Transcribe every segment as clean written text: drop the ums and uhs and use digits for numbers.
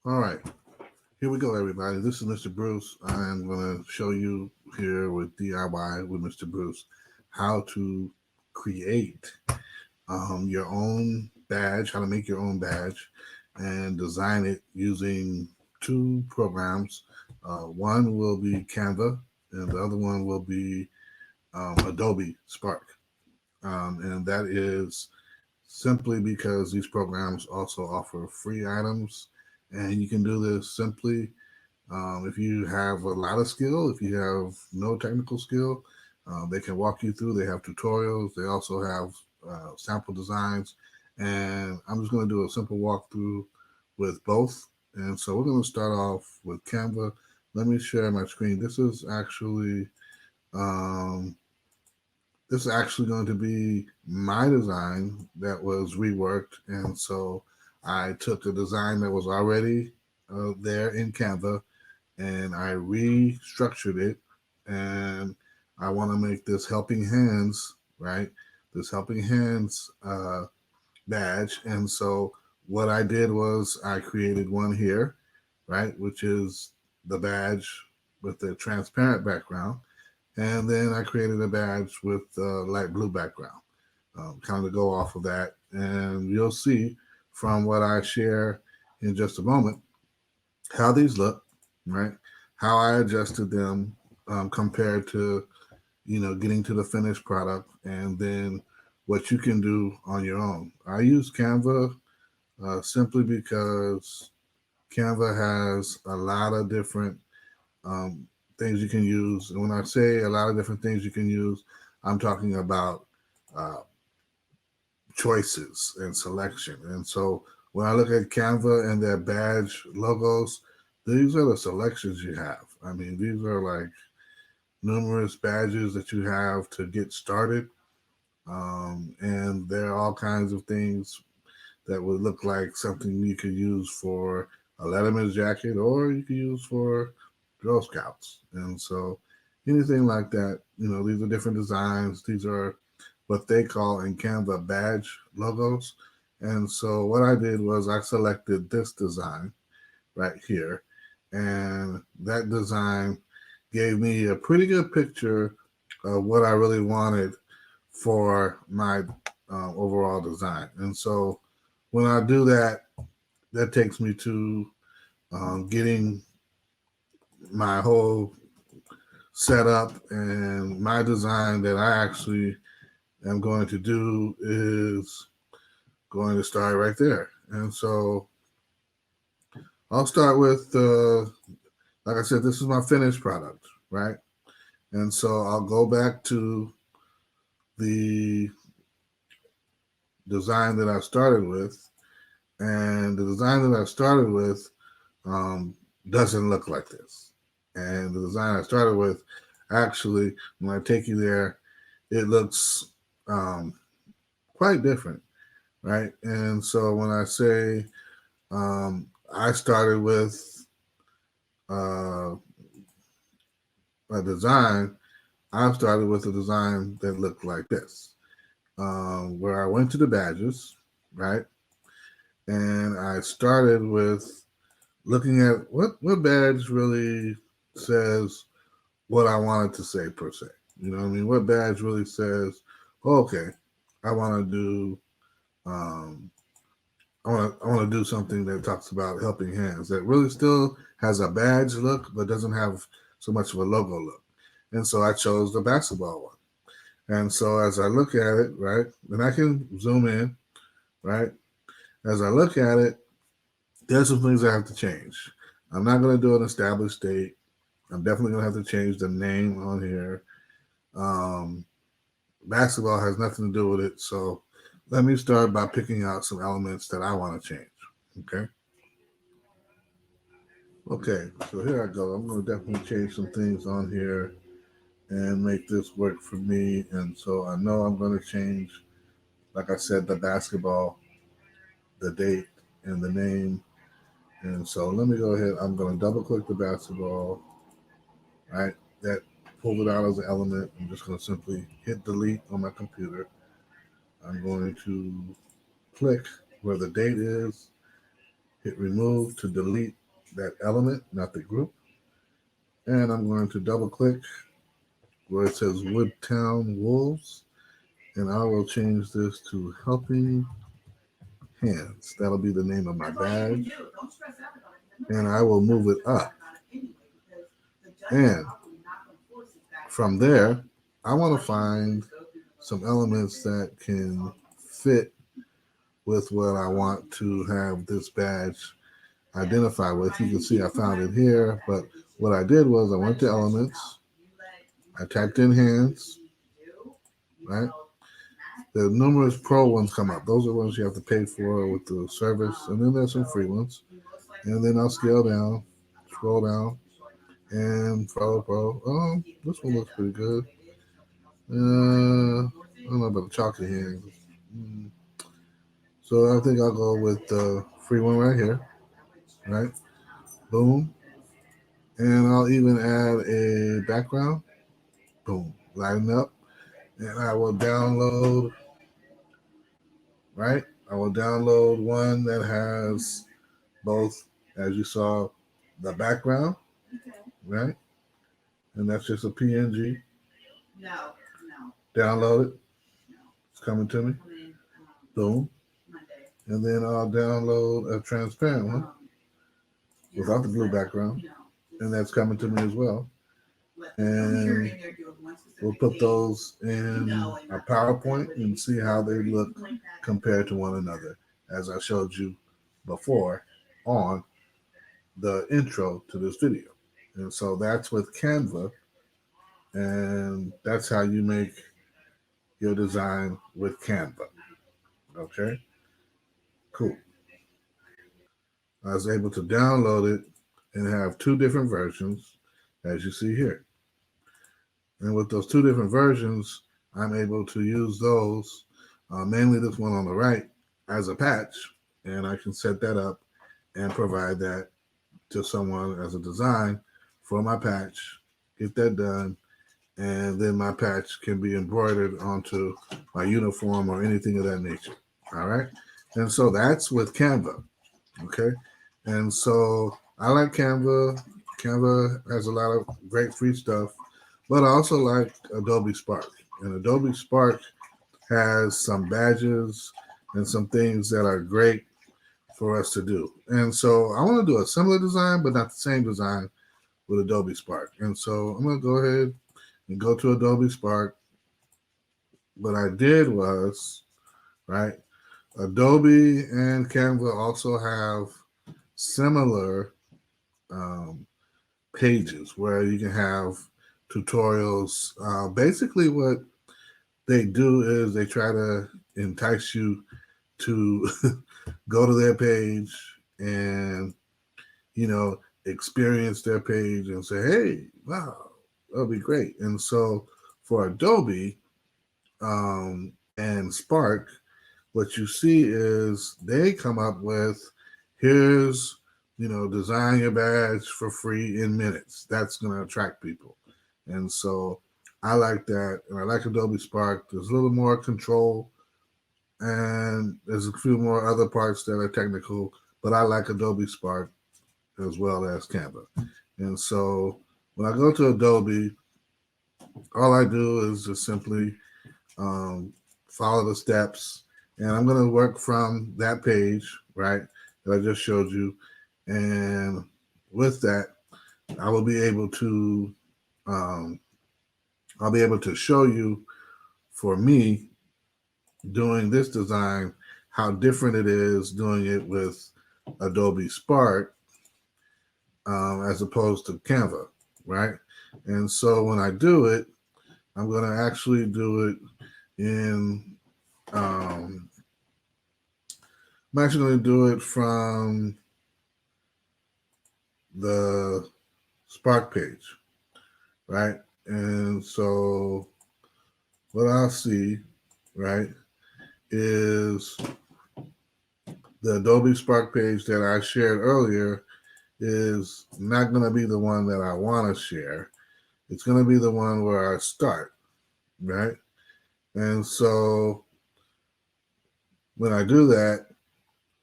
All right, here we go, everybody. This is Mr. Bruce. I'm going to show you here with DIY with Mr. Bruce how to create your own badge, how to make your own badge, and design it using two programs. One will be Canva, and the other one will be Adobe Spark. And that is simply because these programs also offer free items, and you can do this simply if you have a lot of skill. If you have no technical skill, they can walk you through. They have tutorials. They also have sample designs. And I'm just going to do a simple walkthrough with both. And so we're going to start off with Canva. Let me share my screen. Um, this is actually going to be my design that was reworked. And so I took a design that was already there in Canva and I restructured it. And I want to make this helping hands, right? This helping hands badge. And so what I did was I created one here, right? Which is the badge with the transparent background. And then I created a badge with the light blue background, kind of to go off of that. And you'll see from what I share in just a moment how these look, right? How I adjusted them compared to, getting to the finished product, and then what you can do on your own. I use Canva simply because Canva has a lot of different um, things you can use. And when I say a lot of different things you can use, I'm talking about uh, choices and selection. And so when I look at Canva and their badge logos, these are the selections you have. I mean, these are like numerous badges that you have to get started. And there are all kinds of things that would look like something you could use for a Letterman's jacket or you could use for Girl Scouts. And so anything like that, these are different designs. These are what they call in Canva badge logos. And so what I did was I selected this design right here. And that design gave me a pretty good picture of what I really wanted for my overall design. And so when I do that, that takes me to getting my whole setup, and my design that I actually am going to do is going to start right there. And so I'll start with, like I said, this is my finished product, right? And so I'll go back to the design that I started with, and the design that I started with um, doesn't look like this. And the design I started with, actually, when I take you there, it looks um, quite different, right? And so when I say I started with uh, a design, I started with a design that looked like this, where I went to the badges, right? And I started with looking at what badge really says what I wanted to say per se. You know what I mean? What badge really says, oh, okay, I want to do um, I want to do something that talks about helping hands that really still has a badge look but doesn't have so much of a logo look. And so I chose the basketball one. And so as I look at it, right, and I can zoom in, right, as I look at it, there's some things I have to change. I'm not going to do an established date. I'm definitely going to have to change the name on here. Um, Basketball has nothing to do with it. So let me start by picking out some elements that I want to change. Okay. Okay. So here I go. I'm going to definitely change some things on here and make this work for me. And so I know I'm going to change, like I said, the basketball, the date, and the name. And so let me go ahead. I'm going to double click the basketball, right? That pulled it out as an element. I'm just going to simply hit delete on my computer. I'm going to click where the date is, hit remove to delete that element, not the group. And I'm going to double click where it says Woodtown Wolves, and I will change this to Helping Hands. That'll be the name of my badge. And I will move it up. And from there, I want to find some elements that can fit with what I want to have this badge identify with. You can see I found it here, but what I did was I went to elements, I typed in hands, right? The numerous pro ones come up. Those are ones you have to pay for with the service, and then there's some free ones. And then I'll scroll down, and follow pro. Oh, this one looks pretty good. I don't know about the chocolate hands. So I think I'll go with the free one right here, right? Boom. And I'll even add a background. Boom. Lighten up. And I will download, right? I will download one that has both, as you saw, the background, right? And that's just a PNG. Download it. It's coming to me. Boom. And then I'll download a transparent one without the blue background. And that's coming to me as well. And we'll put those in a PowerPoint and see how they look compared to one another, as I showed you before on the intro to this video. And so that's with Canva, and that's how you make your design with Canva. Okay, cool. I was able to download it and have two different versions, as you see here. And with those two different versions, I'm able to use those, mainly this one on the right, as a patch. And I can set that up and provide that to someone as a design for my patch, get that done, and then my patch can be embroidered onto my uniform or anything of that nature. All right. And so that's with Canva. Okay. And so I like Canva. Canva has a lot of great free stuff, but I also like Adobe Spark. And Adobe Spark has some badges and some things that are great for us to do. And so I want to do a similar design, but not the same design with Adobe Spark. And so I'm going to go ahead and go to Adobe Spark. What I did was, right, Adobe and Canva also have similar pages where you can have tutorials. Basically, what they do is they try to entice you to go to their page and, experience their page and say, hey, wow, that'll be great. And so for Adobe and Spark, what you see is they come up with, here's, design your badge for free in minutes. That's going to attract people. And so I like that. And I like Adobe Spark. There's a little more control, and there's a few more other parts that are technical, but I like Adobe Spark as well as Canva. And so when I go to Adobe, all I do is just simply follow the steps, and I'm going to work from that page, right, that I just showed you. And with that, I will be able to show you, for me, doing this design, how different it is doing it with Adobe Spark as opposed to Canva, right? And so when I do it, I'm going to actually do it in, I'm actually going to do it from the Spark page, right? And so what I'll see, right, is the Adobe Spark page that I shared earlier is not going to be the one that I want to share. It's going to be the one where I start, right? And so when I do that,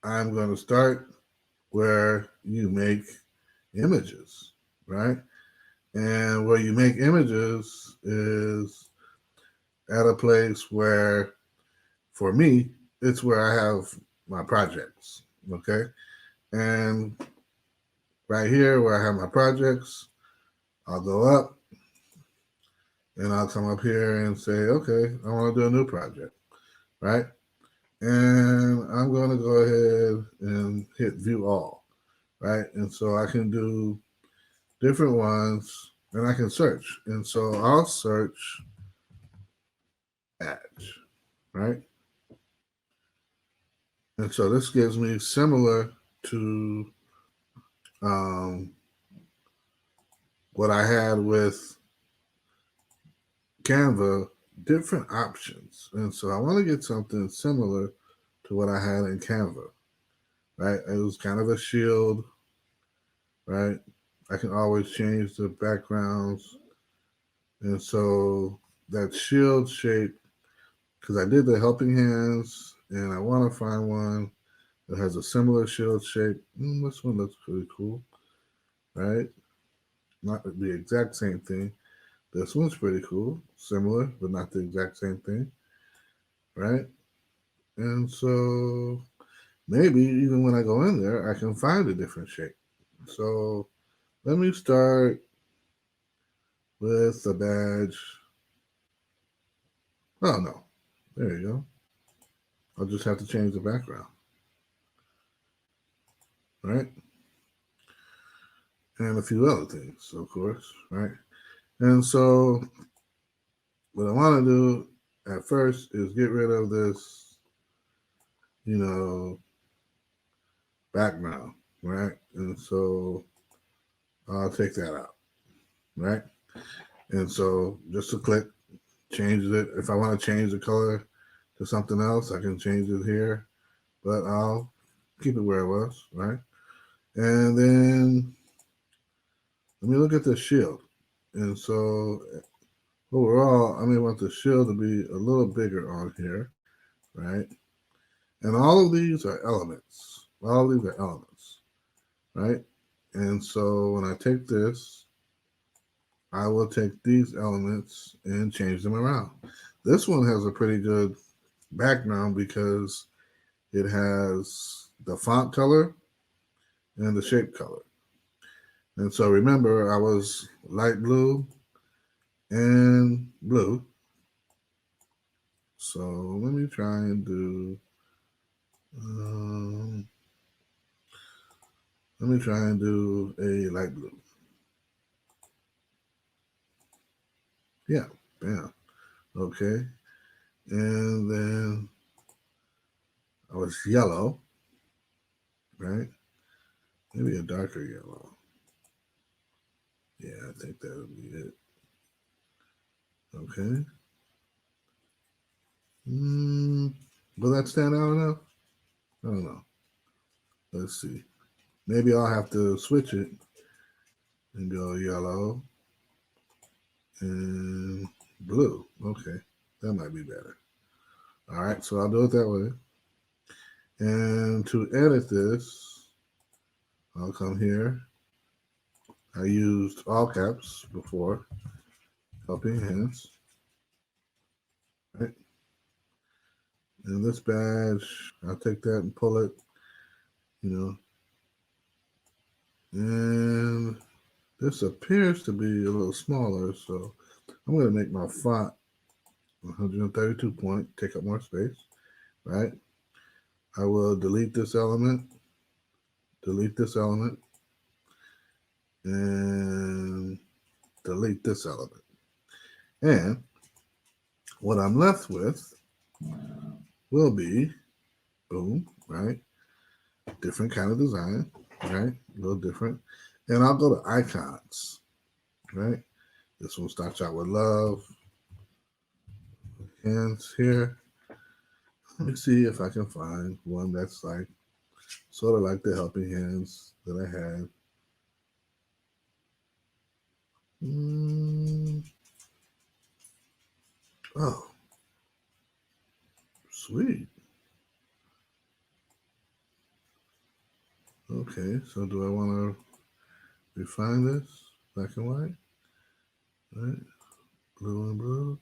I'm going to start where you make images, right? And where you make images is at a place where, for me, it's where I have my projects, okay? And right here where I have my projects, I'll go up and I'll come up here and say, okay, I want to do a new project, right? And I'm going to go ahead and hit view all, right? And so I can do different ones and I can search. And so I'll search badge, right? And so this gives me similar to um, what I had with Canva, different options. And so I want to get something similar to what I had in Canva, right? It was kind of a shield, right? I can always change the backgrounds. And so that shield shape, because I did the helping hands and I want to find one that has a similar shield shape. This one looks pretty cool, right? Not the exact same thing. This one's pretty cool, similar, but not the exact same thing, right? And so maybe even when I go in there, I can find a different shape. So let me start with the badge. Oh, no. There you go. I'll just have to change the background, right? And a few other things, of course, right? And so what I want to do at first is get rid of this, you know, background, right? And so I'll take that out, right? And so just a click, changes it. If I want to change the color to something else, I can change it here, but I'll keep it where it was, right? And then let me look at the shield. And so overall, I may want the shield to be a little bigger on here, right? And all of these are elements. All of these are elements, right? And so when I take this, I will take these elements and change them around. This one has a pretty good background because it has the font color and the shape color. And so remember, I was light blue and blue. So let me try and do, um, a light blue. Yeah, bam. Okay. And then I was yellow, right? Maybe a darker yellow. Yeah, I think that would be it. Okay. Will that stand out enough? I don't know. Let's see. Maybe I'll have to switch it and go yellow and blue. Okay. That might be better. All right. So I'll do it that way. And to edit this, I'll come here. I used all caps before, helping hands. Right. And this badge, I'll take that and pull it, you know. And this appears to be a little smaller, so I'm going to make my font 132 point, take up more space, right? I will delete this element, and delete this element. And what I'm left with will be, boom, right? Different kind of design, right? A little different. And I'll go to icons, right? This one starts out with love. Hands here. Let me see if I can find one that's like sort of like the helping hands that I had. Oh, sweet. Okay, so do I want to refine this? Black and white? Right? Blue and blue?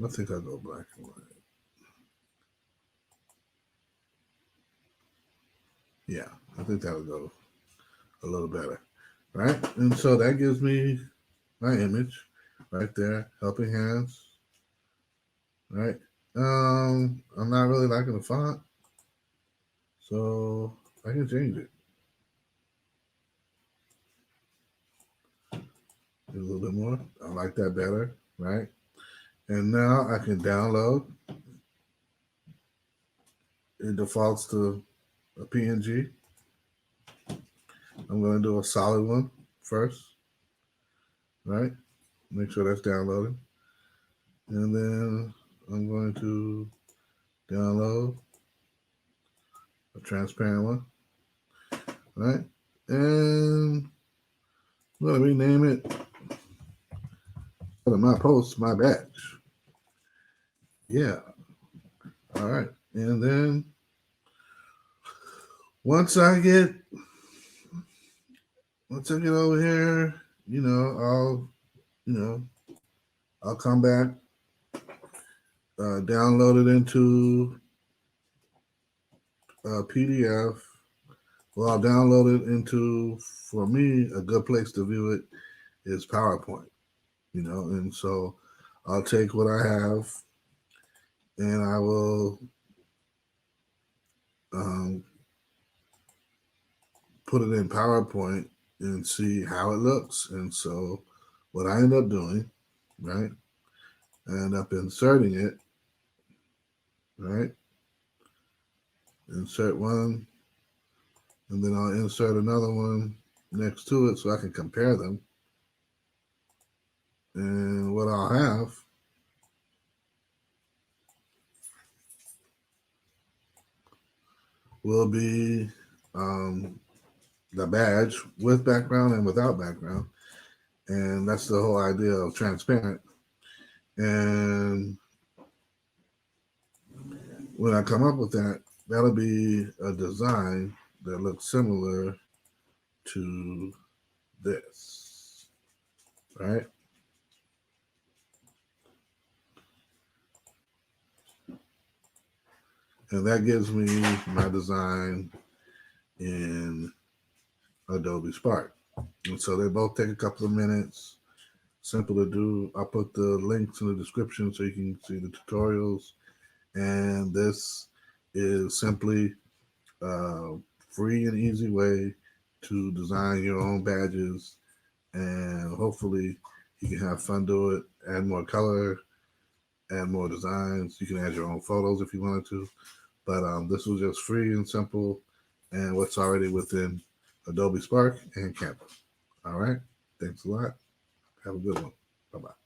I think I'll go black and white. Yeah, I think that'll go a little better. Right? And so that gives me my image right there, helping hands. Right? I'm not really liking the font, so I can change it. A little bit more. I like that better, right? And now I can download. It defaults to a PNG. I'm going to do a solid one first, right? Make sure that's downloaded. And then I'm going to download a transparent one, right? And I'm going to rename it my post, my badge. Yeah. All right. And then once I get over here, you know, I'll come back, download it into a PDF. Well, I'll download it into, for me, a good place to view it is PowerPoint, and so I'll take what I have and I will put it in PowerPoint and see how it looks. And so what I end up doing, right, I end up inserting it, right, insert one, and then I'll insert another one next to it so I can compare them. And what I'll have will be the badge with background and without background. And that's the whole idea of transparent. And when I come up with that, that'll be a design that looks similar to this, right? And that gives me my design in Adobe Spark. And so they both take a couple of minutes, simple to do. I'll put the links in the description so you can see the tutorials. And this is simply a free and easy way to design your own badges. And hopefully you can have fun do it, add more color, add more designs. You can add your own photos if you wanted to. But this was just free and simple and what's already within Adobe Spark and Canva. All right. Thanks a lot. Have a good one. Bye-bye.